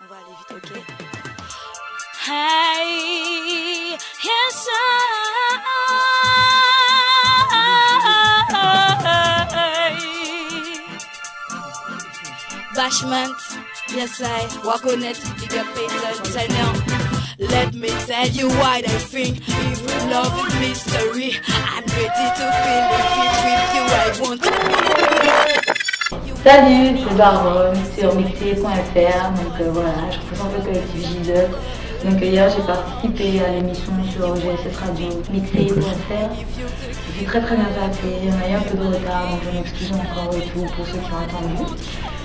On va aller vite, ok? Hey, yes, Bashment, yes I walk on it, big up Peter, tell me. Let me tell you what I think. If love is mystery, I'm ready to believe it with you. I want to be. Salut, c'est Baronne sur mixtape.fr. Donc voilà, je représente le collectif J2. Donc hier j'ai participé à l'émission sur GSS Radio mixtape.fr. Je suis très bien passé, on a eu un peu de retard donc je m'excuse encore et tout pour ceux qui ont attendu.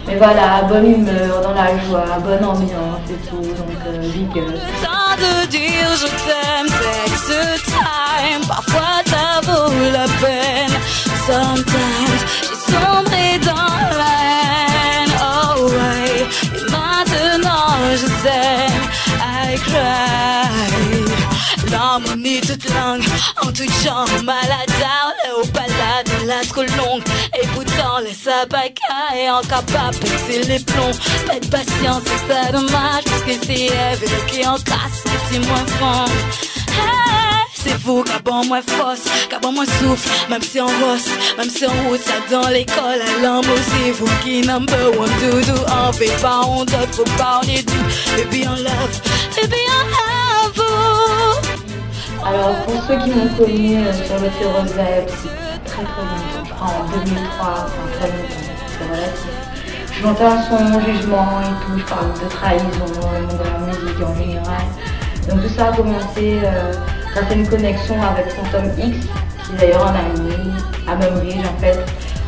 Mais voilà, bonne humeur, dans la joie, bonne ambiance et tout, donc big up. Tant de dire je t'aime, take the time, parfois ça vaut la peine. Sometimes j'ai sombré dans la haine, oh ouais, et maintenant je t'aime, I cry. L'harmonie toute langue, en tout genre, malade, au balade, la trop longue. Et pourtant, les sabakas est incapable de péter les plombs. Pas de patience, c'est ça dommage, parce que c'est Eve qui en casse, c'est moins fond. Hey, c'est vous, cabon moins force, cabon moins souffle, même si on rosse, même si on route, ça dans l'école, à l'ambo, c'est vous qui number one, doudou, on fait pas, on doit, faut pas, on est doux, baby on love, baby on love vous. Alors pour ceux qui m'ont connu sur le Féroce Vibe, c'est très longtemps, je crois en 2003, enfin très longtemps, c'est relatif. Je montais un son, jugement et tout, je parle de trahison, le monde de la musique en général. Donc tout ça a commencé grâce à une connexion avec Phantom X, qui est d'ailleurs un ami, à Bambridge en fait.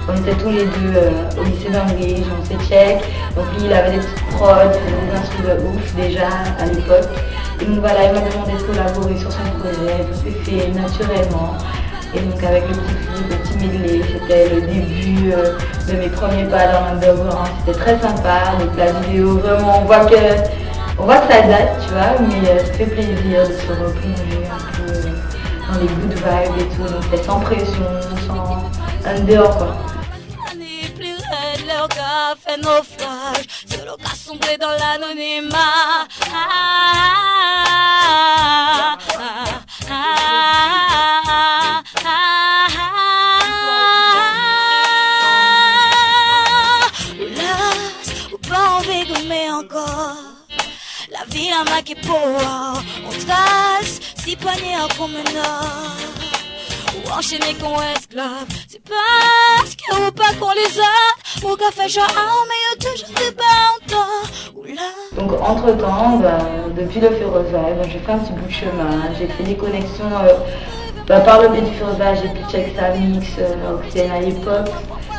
On était tous les deux au lycée Bambridge, on s'est check. Donc lui il avait des petites prods, des instruments de ouf déjà à l'époque. Et donc voilà, il m'a demandé de collaborer sur son projet, tout s'est fait naturellement. Et donc avec le petit clip, le petit medley, c'était le début de mes premiers pas dans l'underground. C'était très sympa, donc la vidéo vraiment, on voit que ça date, tu vois, mais ça fait plaisir de se replonger un peu dans les good vibes et tout. Donc c'était sans pression, sans under quoi. Leur gars fait naufrage, seul au cas sombré dans l'anonymat. Hélas, ou pas envie de mais encore. La vie la maquille pour on trace, si poignée en promenade. Ou enchaîné qu'on esclave, c'est parce que ou pas qu'on les a, ou qu'a fait genre mais y'a toujours des bandes. Donc entre temps, depuis le Féroce Vibe, j'ai fait un petit bout de chemin, j'ai fait des connexions par le biais du Féroce Vibe, j'ai pu check sa mix Oxygen à l'époque.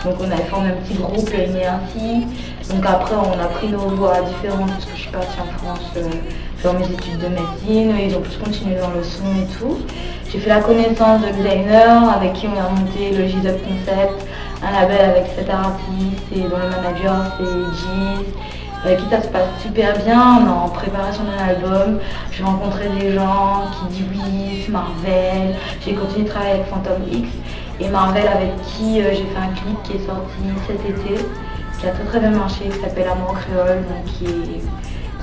Donc on avait formé un petit groupe, ainsi. Donc après on a pris nos voies différentes parce que je suis partie en France faire mes études de médecine, ils ont plus continué dans le son et tout. J'ai fait la connaissance de designers avec qui on a monté le J-Dub Concept, un label avec 7 artistes et dont le manager c'est Giz. Avec qui ça se passe super bien, on est en préparation d'un album, j'ai rencontré des gens qui disent oui, Marvel, j'ai continué de travailler avec Phantom X et Marvel avec qui j'ai fait un clip qui est sorti cet été, qui a très bien marché, qui s'appelle Amour Créole, donc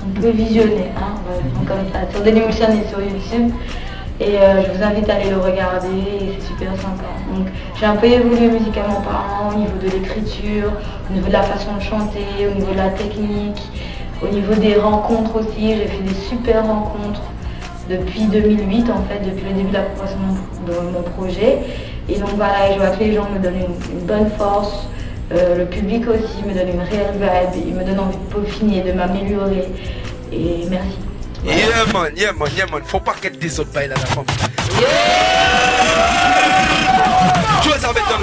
on peut visionner, hein, donc comme ça, sur Dailymotion et sur YouTube. Et je vous invite à aller le regarder et c'est super sympa. Donc j'ai un peu évolué musicalement parlant au niveau de l'écriture, au niveau de la façon de chanter, au niveau de la technique, au niveau des rencontres aussi. J'ai fait des super rencontres depuis 2008 en fait, depuis le début de la préparation de mon projet. Et donc voilà, je vois que les gens me donnent une bonne force, le public aussi me donne une réelle vibe, il me donne envie de peaufiner, de m'améliorer. Et merci. Yeah man, faut pas qu'elle des autres bails là la femme. Tu vois ça avec toi,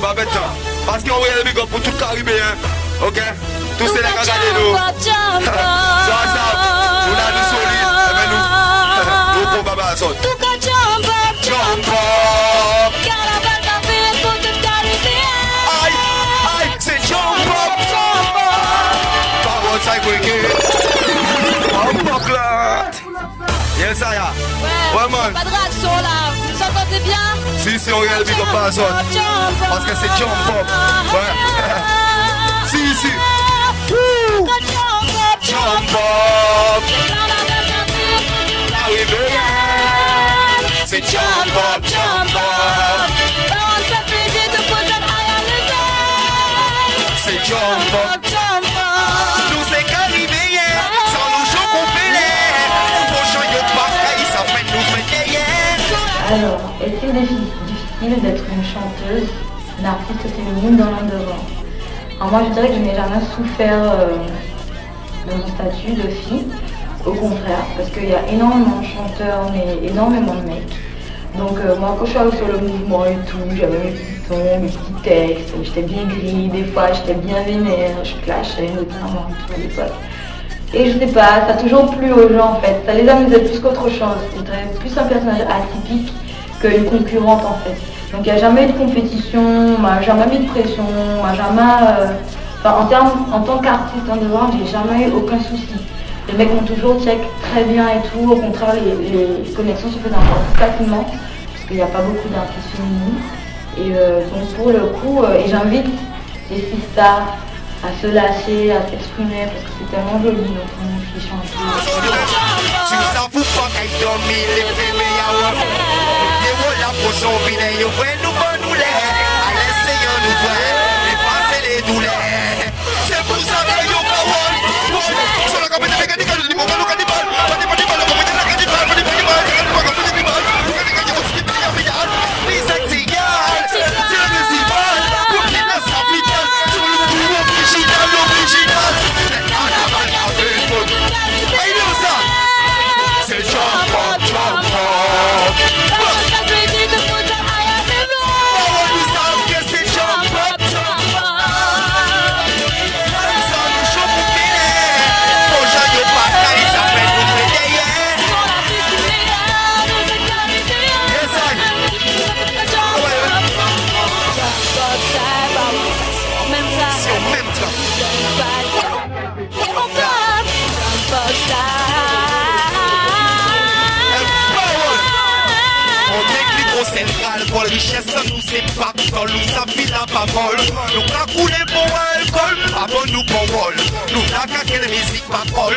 parce qu'on va y aller pour tout le Caribéen, ok? Tous ces gars regardez nous. Ça, on a du solide, mais nous pour Baba Asson. Jump up. Aïe, c'est jump up. Parole ça yes, ça y a. Ouais, man. Pas de réaction là, vous entendez bien? Si, on regarde le comme pas zone. Parce que c'est jump up. Ouais. Si. Jump up. jump up, jump up. On fait plaisir de poser à lever. C'est jump up, jump up. Nous c'est caribéen, sans nous chaud qu'on fait l'air. Prochain yo pas, ça fait nous mettre hier. Alors, est-il difficile d'être une chanteuse, une artiste féminine dans l'underground? Alors moi je dirais que je n'ai jamais souffert de mon statut de fille. Au contraire, parce qu'il y a énormément de chanteurs, mais énormément de mecs. Donc moi quand je suis arrivée sur le mouvement et tout, j'avais mes petits sons, mes petits textes, j'étais bien gris, des fois j'étais bien vénère, je clashais notamment tout à l'époque. Et je sais pas, ça a toujours plu aux gens en fait, ça les amusait plus qu'autre chose. C'était plus un personnage atypique qu'une concurrente en fait. Donc il n'y a jamais eu de compétition, on m'a jamais mis de pression, on m'a jamais... en tant qu'artiste underground, j'ai jamais eu aucun souci. Les mecs m'ont toujours check très bien et tout, au contraire les connexions se faisaient encore plus facilement, parce qu'il n'y a pas beaucoup d'artistes féminines. Et donc pour le coup, et j'invite les sisters à se lâcher, à s'exprimer, parce que c'est tellement joli notre monde qui chante. Si vous savez pas qu'elle donne les bébés à voir, des mots là pour son binet, vous voyez nous bon nous l'air, à l'essayer nous voir, et passer les douleurs. C'est pour ça que nous parlons. Sur la campagne de mécanique, nous disons que nous cannibales, pour la richesse, nous c'est pas dans nous ça vit la parole. Nous pas couler pour alcool, pas bon nous pour vol. Nous n'a qu'à quelle musique parole.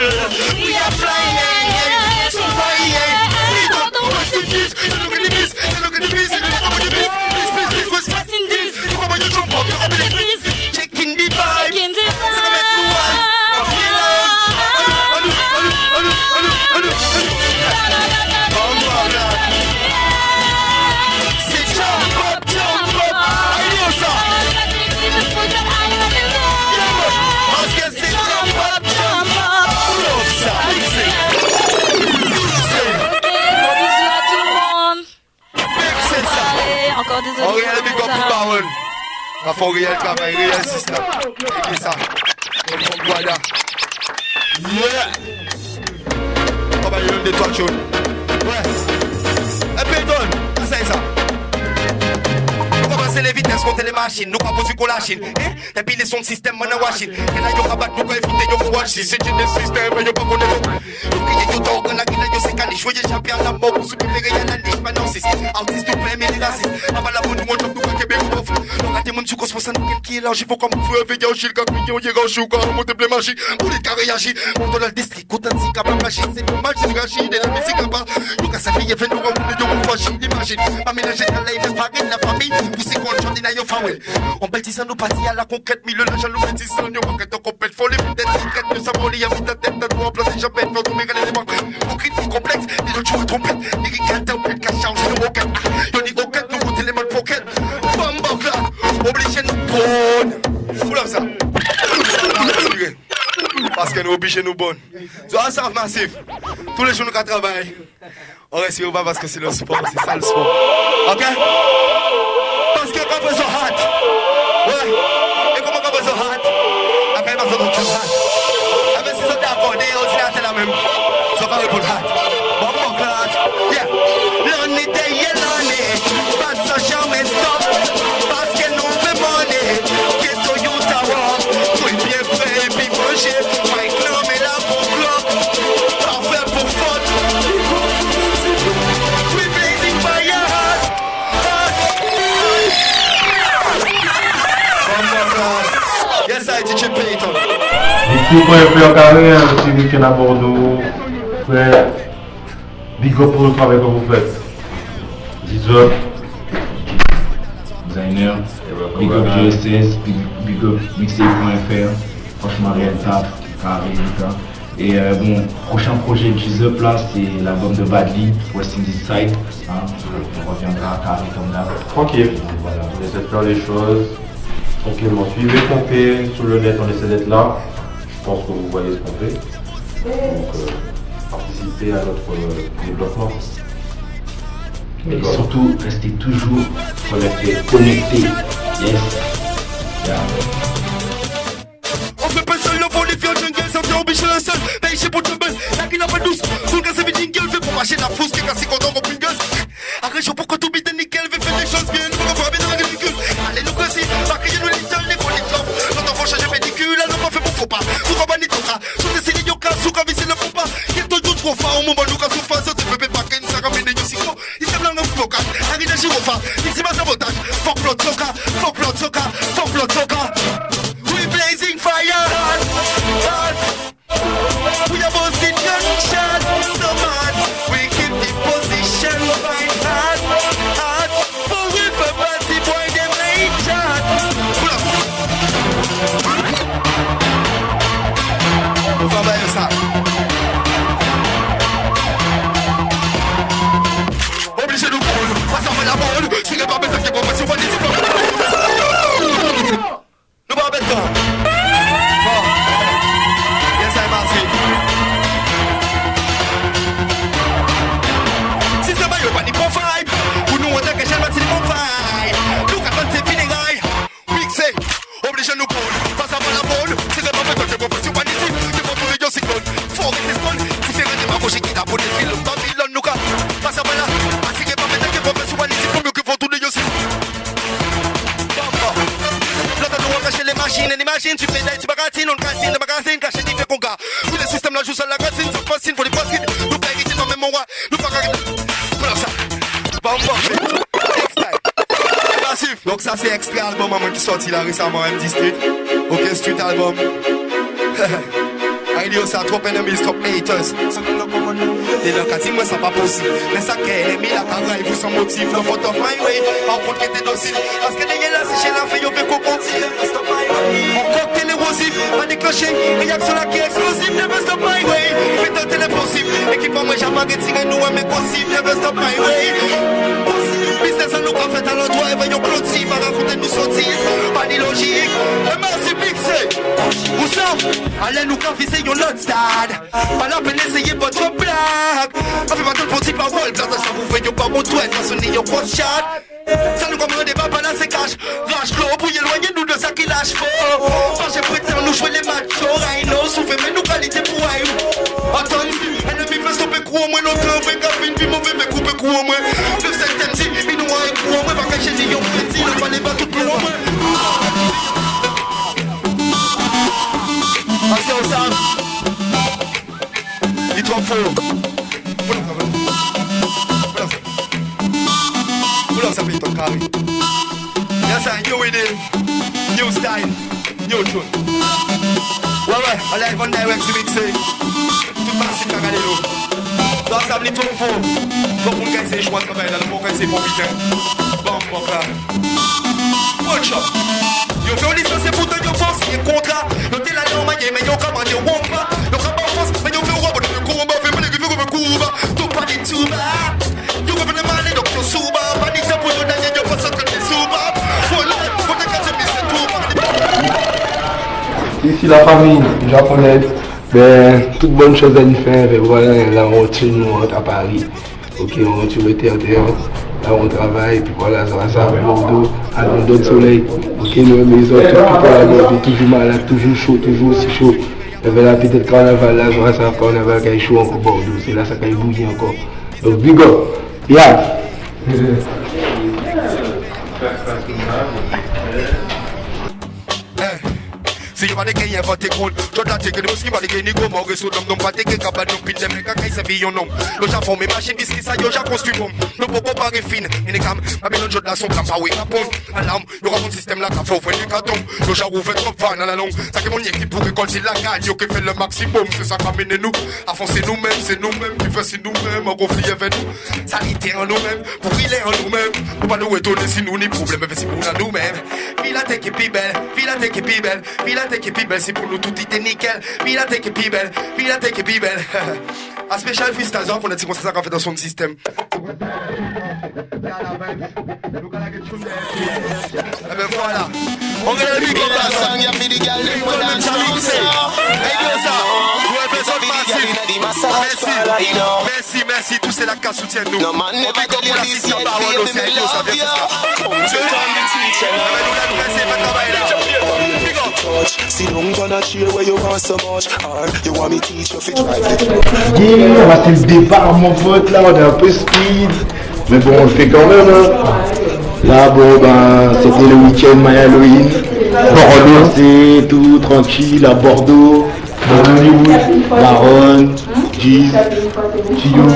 We are flying, so flying. We don't know what to do. Look at the beast, look at the beast, look at the beast. This was passing this. Come on, you jump up, up the beast. Checking the vibe. Ça va mettre nous one. On regarde les big up pour parole. Il faut réel travail, réel système. Et ça. Voilà. Yeah. On va y aller de toi, John. Ouais. Un péton. Ça, c'est ça. C'est les vitesses contre les machines, nous pas posé qu'on la Chine. Et puis les sons de système, on a washing. Et là, y'a rabat, nous pas éviter, y'a watch. Si c'est une système, y'a pas qu'on est là. Nous criez tout temps, qu'on a guiné, y'a c'est caniche. Voyez, champion la mort, pour se préférer, y'a la niche. Maintenant, c'est artiste ou plein, mais les racistes. Avant la bonne, nous on joue, nous à Québec, on offre. On a des mondes sur Cosmos, ça nous qui est là. J'y faut comme vous feu, veillez, j'ai le gars, million, y'a gauche, ou quand on monte plein magie. Pour les carrés agis, on donne le district, authentique, à ma magie. C'est dommage, c'est gâchis, de la musique à part. Nous, quand ça fait, y'a fait nous, on nous fâchis, imagine. Ma ménager, la live, la famille, vous c'est qu'on chante, y'a on bâtissant nos partis à la conquête, mille la jaloux bâtissant, nous manquons complète folie, peut-être secrète, nous savons les amis de la tête, nous remplacer jamais, nous tomber les manquants. Au critique complexe, les autres joueurs trompette, les ricains tempêtes, qu'à changer nos roquettes. Y'a des roquettes, nous goûter les mal pocket. Bamba là, obligé de nous bonnes. Vous l'avez ça? Parce que nous obligés de nous bonnes. C'est un savent massif. Tous les jours nous travaillons. On respire pas parce que c'est le sport, c'est ça le sport. Ok? Parce que quand vous êtes hot, ouais, et comment quand vous êtes hot, après vous êtes hot. Après si vous êtes d'accord, c'est la même. Ça va répondre hot. Bon, bon, hot, yeah. L'année d'ailleurs, l'année, pas de ça jamais stop. Parce que nous fait money, que Toyota Walk, oui bien fait, et puis manger, Mike Lom et la pour club, parfait pour faute. We blazing fire. Yes, I teach you Peyton. Et tout pour faire carrière, petit week-end à Bordeaux. Big up pour le travail que vous faites. Dizop, designer, big up GSS, big up mixtape.fr, franchement rien de taf, carré, Lucas. Et bon, prochain projet de Dizop là, c'est l'album de Badly, West Indies Side. Hein, on reviendra carré comme d'hab. Tranquille, voilà, on essaie de faire les choses tranquillement. Suivez ce qu'on fait sur le net, on essaie d'être là. Je pense que vous voyez ce qu'on fait. Donc, participer à notre développement. Et surtout, restez toujours connectés. Yes. Yeah. On fait pas seul le vol, les filles en jungle, ça fait obligé le seul. Mais il pour te belle, la qui n'a pas douce. Pour le gaz, c'est jingle, fait pour marcher la fausse, qui est cassé quand on rompt une gueule. Arrête, pour que tout bite nickel, fait des choses bien, pour avoir bien dans la ridicule. Allez, nous aussi, pas que nous les tolls, les gros les tops. Quand on va changer pédicule, là, nous pas fait pour faux pas. Sous comme un itoka, sous des signes yoka, sous comme ici le faux pas. Il y a toujours trop fort, au moment où nous cassons face, tu peux pas qu'une sac à mener du cyclo. Il s'est blanc en floca, arrive à Girofa, ici ma sabotage. Fuck l'autre soca, fuck l'autre soca, fuck l'autre soca. We blazing fire, hot. We are bossing gunshot, so mad. We keep the position, right hot, hot. Forever, party boy, them ain't shot. On va voir ça. Obligé de prendre, passe en la balle. Si les babes qui vont passer au bandit, nous va mettre bon. Yes, I'm massive. Si c'est pas yo, panique pour vibe. Pour nous, on a caché le bâti pour vibe. Nous, quand c'est fini, guy. Mixé, obligé de nous prendre, passe en la balle. Si les babes qui vont passer au bandit, ils vont trouver yo cyclone. Faut arrêter ce con. Si c'est rien de ma bouche qui t'a pour des fils, Babylone, nous, passe en la. Si les babes qui vont passer au bandit, pour mieux que vont tourner yo cyclone. Les machines, et l'imagine, tu pédales, tu bagatines, on cassine, le magazine, caché des faits qu'on garde. Tous les systèmes là jouent sur la gratine, ça fascine pour les poissines. Nous pas hériter dans même mon roi, nous pas arrêter. Voilà ça. Pas encore. Massif. Donc ça c'est extrait album à moi qui sorti là récemment, M District. Ok, street album. Radio ça, trop enemies, trop haters. Les locatives, moi ça pas possible. Mais ça qu'elle est mis la carrière, ils vous sont motifs. No photo of my way, par contre qui était docile. Parce que les là, si j'ai la fait, y'en fait qu'on continue. On cocktail érosif, pas déclenché. Réaction là qui est explosive, never stop my way. Fait tenter l'impossible. Équipement, moi jamais retiré, nous, mais possible, never stop my way. Business à nous qu'on fait à l'endroit, et voyons clôture, va raconter nous sottises. Pas ni logique, le merci mixé. Où ça? Allez nous confiser yon autre stade. Pas la peine d'essayer votre blague. On fait pas tout le petit parole, ça vous fait yon pas mon toit, ça sonne yon grosse chat. Ça nous comprend des papas là c'est cash. Rage clos pour y éloigner nous de ça qui lâche fort. Quand j'ai prétend nous jouer les machos, Rhino, souffle mais nous qualité pour aïe. Attends, ennemi fait stopper coup au moins, notre avec cabine, puis mauvais mais couper coup au moins. Le septième si, mais nous un coup au moins, parce que j'ai dit yon petit, le fallait pas tout plus au moins. Parce que ça, il est trop fort. Pull up ça fait ton carré. Yes, I new with it. New style, new tune. Ouais, on live on direct to mixer. Tout passe à regarder l'eau. Dans ça, il est trop fort. Donc on gagne ses choix de travail, là, on gagne ses bons week-ends. Bon, là. One shot. Yo fait licence c'est pour donner force, il est contrat. Yo t'es là non manié, mais yo comment dire on pas. Yo pas force, mais yo fait robot, yo combat, fait mener que comme couba. Tout pas dit tout bas. Yo comme le mal donc yo souba, pas dit ça pour yo dernier yo pas ça que tu souba. Voilà, pour te casser mais c'est tout. Ici la famille japonaise, ben toute bonne chose à y faire et voilà là on tire nous rentre à Paris. Ok, on rentre sur le terre. Là on travaille, puis voilà, ça va ça, Bordeaux, à Londres de soleil. Ok, nous maison, tout toujours malade, toujours chaud, toujours aussi chaud. Il y avait la petite carnaval là, ça va ça, carnaval qui est chaud encore Bordeaux, c'est là ça qui est bouilli encore. Donc big up, yeah. Si you want to get for take hold, don't take it, you want to get go more, so don't pas take it, but don't pin them like a case of your nom. Le Japon, mais machine biscuit, ça y a construit bon. Le popo pas refine, il est comme, ma belle jode là, son plan pas oui, capon. Alarme, il y aura mon système là, qui faut faire du carton. Le Japon fait trop fan à la longue. Ça que mon équipe pour récolter la gagne, yo qui fait le maximum. C'est ça qui amène nous. À fond, c'est nous-mêmes qui fait nous-mêmes, en conflit avec nous. Sanitaire en nous-mêmes, pour il est en nous-mêmes. Pour pas nous étonner si nous ni problème, mais c'est pour nous-mêmes. Villa take it belle, Villa take it belle, Villa take it belle, c'est pour nous tout était nickel. Villa take it belle, Villa take it belle. Un spécial fils d'Azor qu'on a dit qu'on s'est ça qu'on fait dans son système. Eh ben voilà. On regarde le micro là, ça. L'école même ça mixé. Et comme ça, vous avez besoin de merci, tous c'est la casse soutient nous. On vit comme pour l'assistant parole aussi avec nous, ça vient faire ça. Je nous merci, faites travail là. On va faire le départ mon pote là, on est un peu speed. Mais bon on le fait quand même hein. Là bon ben c'était le week-end My Halloween. Bordeaux c'est tout tranquille à Bordeaux. Hollywood, Baron, Giz, Chiyou,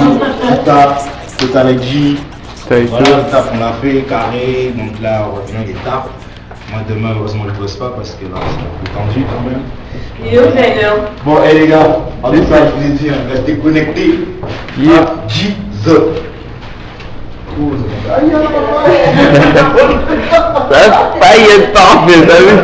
Total avec J. Voilà le taf on l'a fait, carré, donc là on revient les tapes. Moi demain heureusement je bosse pas parce que là c'est un peu tendu quand même. Bon les gars, c'est ça je vous ai dit, restez connectés. Giz. Ça, pas y est parfait, t'as vu?